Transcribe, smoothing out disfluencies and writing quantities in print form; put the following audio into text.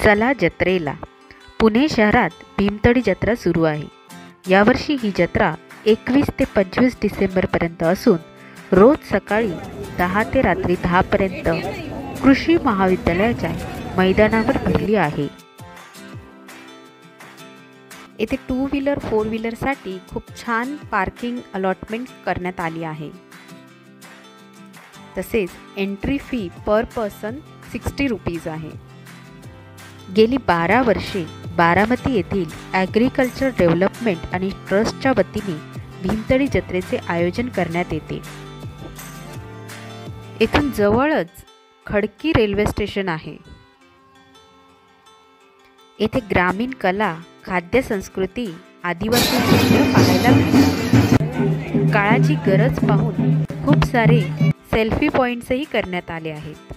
चला जत्रेला. पुणे शहरात भीमथडी जत्रा सुरू आहे. यावर्षी ही जत्रा 21 ते 25 डिसेंबरपर्यंत असून रोज सकाळी 10 ते रात्री 10 पर्यंत कृषी महाविद्यालयाच्या मैदानावर भरली आहे. येथे 2 व्हीलर 4 व्हीलरसाठी खूप छान पार्किंग अलॉटमेंट करण्यात आली आहे. तसेच एंट्री फी पर पर्सन 60 रुपीज आहे. गेली 12 वर्षे बारामती येथील ॲग्रिकल्चर डेव्हलपमेंट आणि ट्रस्टच्या वतीने भीमथडी जत्रेचे आयोजन करण्यात येते. येथून जवळच खडकी रेल्वे स्टेशन आहे. येथे ग्रामीण कला, खाद्य संस्कृती, आदिवासी नृत्य पाहायला मिळतात. काळाची गरज पाहून खूप सारे सेल्फी पॉईंट्सही करण्यात आले आहेत.